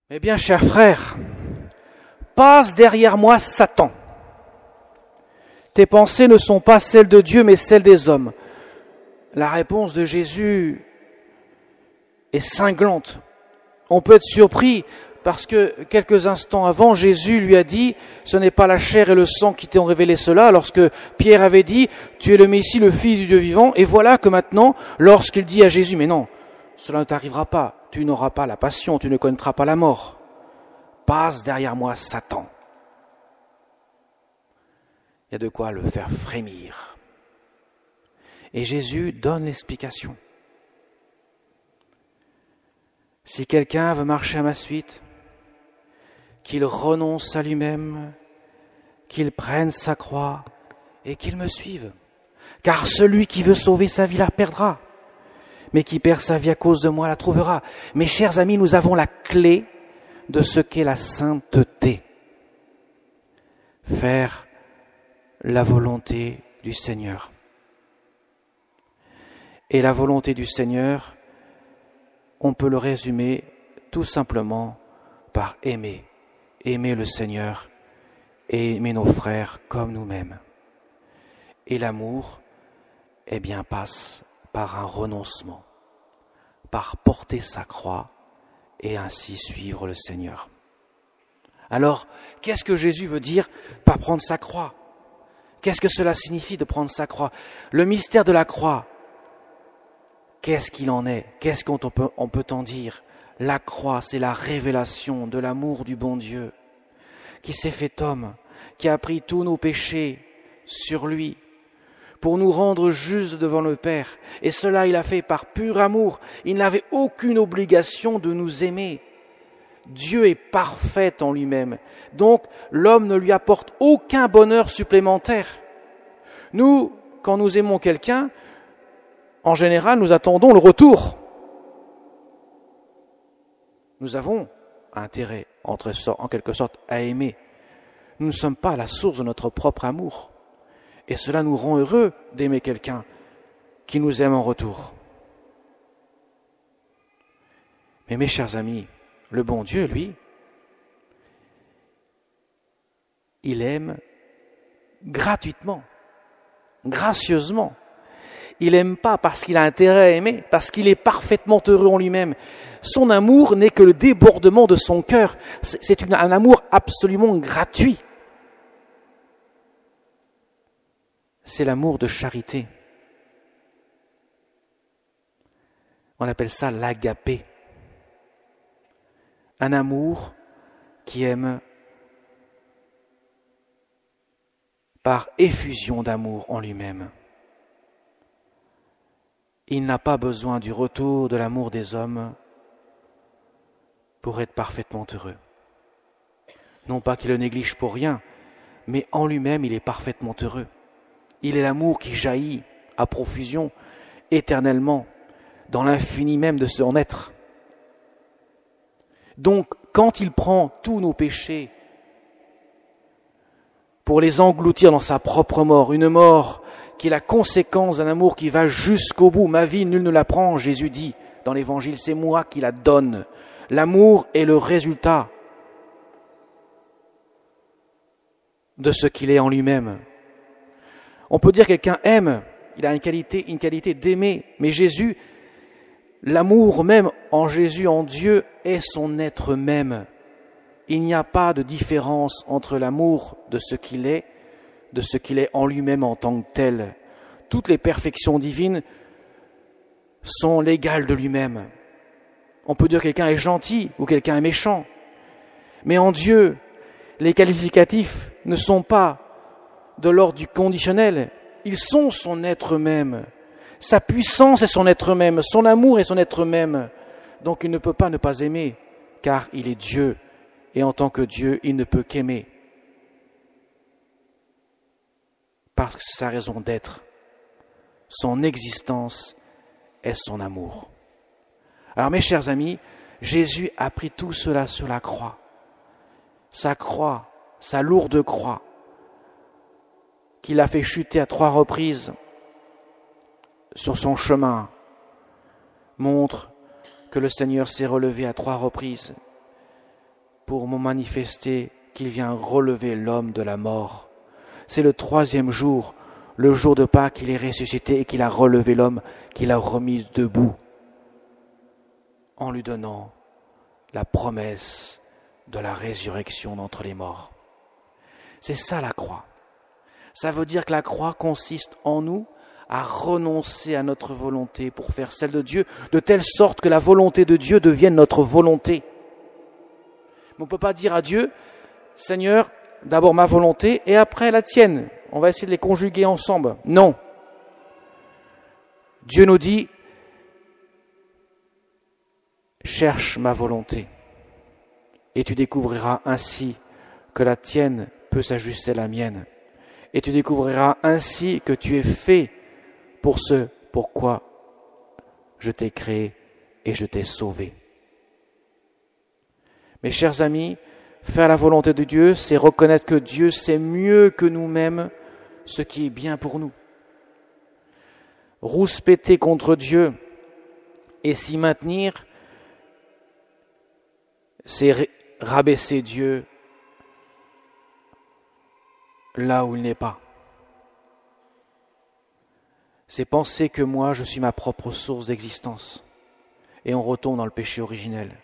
Eh bien, chers frères, passe derrière moi Satan. Tes pensées ne sont pas celles de Dieu, mais celles des hommes. La réponse de Jésus est cinglante. On peut être surpris parce que quelques instants avant, Jésus lui a dit « Ce n'est pas la chair et le sang qui t'ont révélé cela », lorsque Pierre avait dit « Tu es le Messie, le Fils du Dieu vivant ». Et voilà que maintenant, lorsqu'il dit à Jésus « Mais non, cela ne t'arrivera pas, tu n'auras pas la passion, tu ne connaîtras pas la mort. Passe derrière moi, Satan ». Il y a de quoi le faire frémir. Et Jésus donne l'explication. Si quelqu'un veut marcher à ma suite, qu'il renonce à lui-même, qu'il prenne sa croix et qu'il me suive. Car celui qui veut sauver sa vie la perdra, mais qui perd sa vie à cause de moi la trouvera. Mes chers amis, nous avons la clé de ce qu'est la sainteté. Faire la volonté du Seigneur. Et la volonté du Seigneur, on peut le résumer tout simplement par aimer. Aimer le Seigneur et aimer nos frères comme nous-mêmes. Et l'amour, eh bien, passe par un renoncement, par porter sa croix et ainsi suivre le Seigneur. Alors, qu'est-ce que Jésus veut dire par prendre sa croix ? Qu'est-ce que cela signifie de prendre sa croix ? Le mystère de la croix, qu'est-ce qu'il en est ? Qu'est-ce qu'on peut en dire ? La croix, c'est la révélation de l'amour du bon Dieu, qui s'est fait homme, qui a pris tous nos péchés sur lui, pour nous rendre justes devant le Père. Et cela, il a fait par pur amour. Il n'avait aucune obligation de nous aimer. Dieu est parfait en lui-même. Donc, l'homme ne lui apporte aucun bonheur supplémentaire. Nous, quand nous aimons quelqu'un, en général, nous attendons le retour. Nous avons intérêt, en quelque sorte, à aimer. Nous ne sommes pas la source de notre propre amour. Et cela nous rend heureux d'aimer quelqu'un qui nous aime en retour. Mais mes chers amis, le bon Dieu, lui, il aime gratuitement, gracieusement. Il n'aime pas parce qu'il a intérêt à aimer, parce qu'il est parfaitement heureux en lui-même. Son amour n'est que le débordement de son cœur. C'est un amour absolument gratuit. C'est l'amour de charité. On appelle ça l'agapé. Un amour qui aime par effusion d'amour en lui-même. Il n'a pas besoin du retour de l'amour des hommes pour être parfaitement heureux. Non pas qu'il le néglige pour rien, mais en lui-même, il est parfaitement heureux. Il est l'amour qui jaillit à profusion, éternellement, dans l'infini même de son être. Donc, quand il prend tous nos péchés pour les engloutir dans sa propre mort, une mort qui est la conséquence d'un amour qui va jusqu'au bout. Ma vie, nul ne la prend, Jésus dit dans l'Évangile, c'est moi qui la donne. L'amour est le résultat de ce qu'il est en lui-même. On peut dire que quelqu'un aime, il a une qualité d'aimer, mais Jésus, l'amour même en Jésus, en Dieu, est son être même. Il n'y a pas de différence entre l'amour de ce qu'il est en lui-même en tant que tel. Toutes les perfections divines sont l'égale de lui-même. On peut dire que quelqu'un est gentil ou quelqu'un est méchant. Mais en Dieu, les qualificatifs ne sont pas de l'ordre du conditionnel. Ils sont son être même. Sa puissance est son être même. Son amour est son être même. Donc il ne peut pas ne pas aimer, car il est Dieu. Et en tant que Dieu, il ne peut qu'aimer. Parce que c'est sa raison d'être. Son existence est son amour. Alors mes chers amis, Jésus a pris tout cela sur la croix. Sa croix, sa lourde croix, qu'il a fait chuter à 3 reprises sur son chemin, montre que le Seigneur s'est relevé à 3 reprises pour me manifester qu'il vient relever l'homme de la mort. C'est le 3e jour, le jour de Pâques, qu'il est ressuscité et qu'il a relevé l'homme, qu'il a remis debout, en lui donnant la promesse de la résurrection d'entre les morts. C'est ça la croix. Ça veut dire que la croix consiste en nous à renoncer à notre volonté pour faire celle de Dieu, de telle sorte que la volonté de Dieu devienne notre volonté. Mais on ne peut pas dire à Dieu, Seigneur, d'abord ma volonté et après la tienne. On va essayer de les conjuguer ensemble. Non. Dieu nous dit, cherche ma volonté et tu découvriras ainsi que la tienne peut s'ajuster à la mienne. Et tu découvriras ainsi que tu es fait pour ce pourquoi je t'ai créé et je t'ai sauvé. Mes chers amis, faire la volonté de Dieu, c'est reconnaître que Dieu sait mieux que nous-mêmes ce qui est bien pour nous. Rouspéter contre Dieu et s'y maintenir, c'est rabaisser Dieu là où il n'est pas. C'est penser que moi, je suis ma propre source d'existence. Et on retombe dans le péché originel.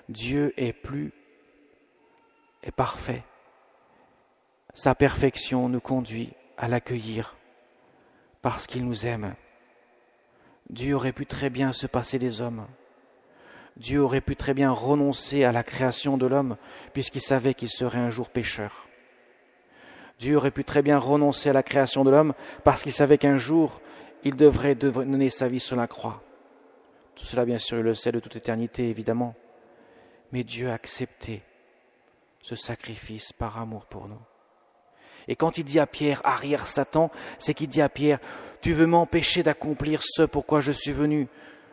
Dieu est parfait. Sa perfection nous conduit à l'accueillir parce qu'il nous aime. Dieu aurait pu très bien se passer des hommes. Dieu aurait pu très bien renoncer à la création de l'homme puisqu'il savait qu'il serait un jour pécheur. Dieu aurait pu très bien renoncer à la création de l'homme parce qu'il savait qu'un jour, il devrait donner sa vie sur la croix. Tout cela, bien sûr, il le sait de toute éternité, évidemment. Mais Dieu a accepté ce sacrifice par amour pour nous. Et quand il dit à Pierre, arrière Satan, c'est qu'il dit à Pierre, tu veux m'empêcher d'accomplir ce pourquoi je suis venu.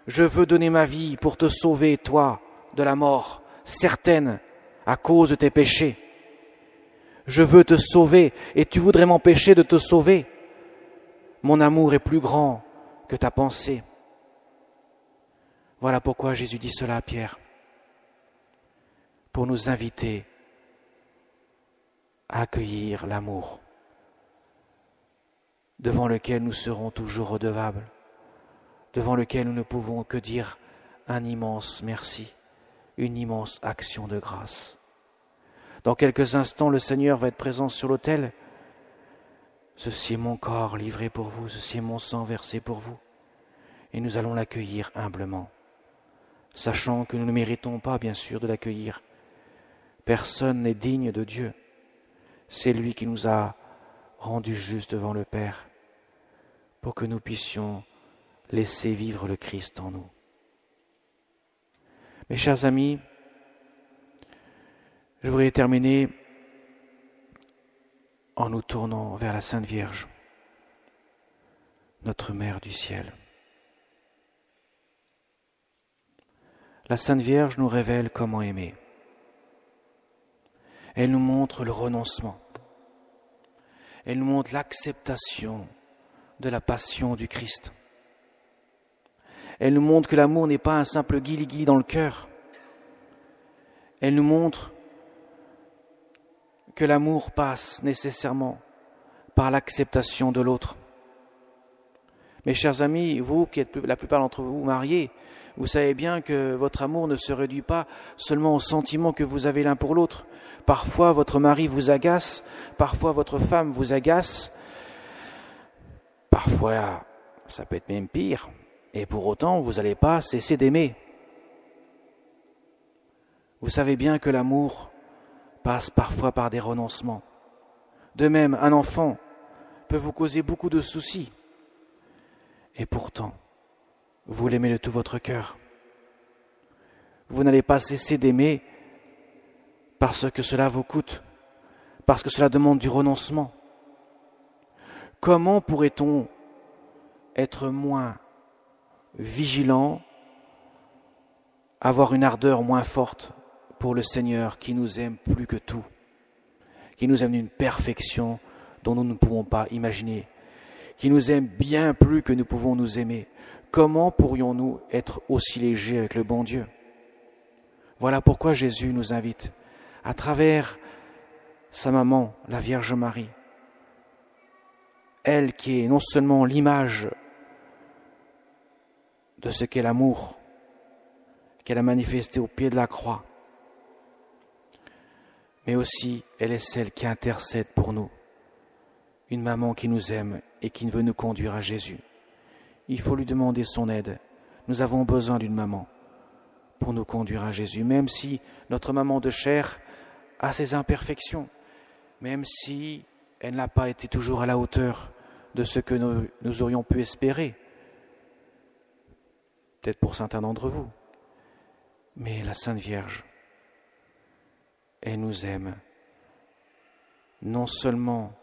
Je veux donner ma vie pour te sauver, toi, de la mort, certaine, à cause de tes péchés. Je veux te sauver et tu voudrais m'empêcher de te sauver. Mon amour est plus grand que ta pensée. Voilà pourquoi Jésus dit cela à Pierre, pour nous inviter à accueillir l'amour devant lequel nous serons toujours redevables, devant lequel nous ne pouvons que dire un immense merci, une immense action de grâce. Dans quelques instants, le Seigneur va être présent sur l'autel. Ceci est mon corps livré pour vous, ceci est mon sang versé pour vous. Et nous allons l'accueillir humblement, sachant que nous ne méritons pas, bien sûr, de l'accueillir. Personne n'est digne de Dieu. C'est lui qui nous a rendus justes devant le Père, pour que nous puissions laisser vivre le Christ en nous. Mes chers amis, je voudrais terminer en nous tournant vers la Sainte Vierge, notre Mère du ciel. La Sainte Vierge nous révèle comment aimer. Elle nous montre le renoncement. Elle nous montre l'acceptation de la passion du Christ. Elle nous montre que l'amour n'est pas un simple guili-guili dans le cœur. Elle nous montre que l'amour passe nécessairement par l'acceptation de l'autre. Mes chers amis, vous qui êtes la plupart d'entre vous mariés, vous savez bien que votre amour ne se réduit pas seulement aux sentiments que vous avez l'un pour l'autre. Parfois, votre mari vous agace, parfois votre femme vous agace, parfois, ça peut être même pire, et pour autant, vous n'allez pas cesser d'aimer. Vous savez bien que l'amour passe parfois par des renoncements. De même, un enfant peut vous causer beaucoup de soucis. Et pourtant, vous l'aimez de tout votre cœur. Vous n'allez pas cesser d'aimer parce que cela vous coûte, parce que cela demande du renoncement. Comment pourrait-on être moins vigilant, avoir une ardeur moins forte pour le Seigneur qui nous aime plus que tout, qui nous aime d'une perfection dont nous ne pouvons pas imaginer, qui nous aime bien plus que nous pouvons nous aimer. Comment pourrions-nous être aussi légers avec le bon Dieu? Voilà pourquoi Jésus nous invite, à travers sa maman, la Vierge Marie, elle qui est non seulement l'image de ce qu'est l'amour, qu'elle a manifesté au pied de la croix, mais aussi elle est celle qui intercède pour nous, une maman qui nous aime et qui veut nous conduire à Jésus. Il faut lui demander son aide. Nous avons besoin d'une maman pour nous conduire à Jésus, même si notre maman de chair a ses imperfections, même si elle n'a pas été toujours à la hauteur de ce que nous aurions pu espérer, peut-être pour certains d'entre vous. Mais la Sainte Vierge, elle nous aime, non seulement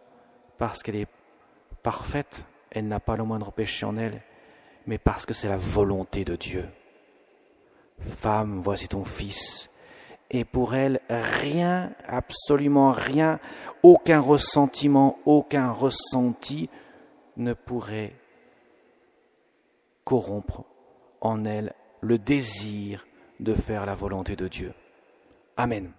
parce qu'elle est parfaite, elle n'a pas le moindre péché en elle, mais parce que c'est la volonté de Dieu. Femme, voici ton fils. Et pour elle, rien, absolument rien, aucun ressentiment, aucun ressenti ne pourrait corrompre en elle le désir de faire la volonté de Dieu. Amen.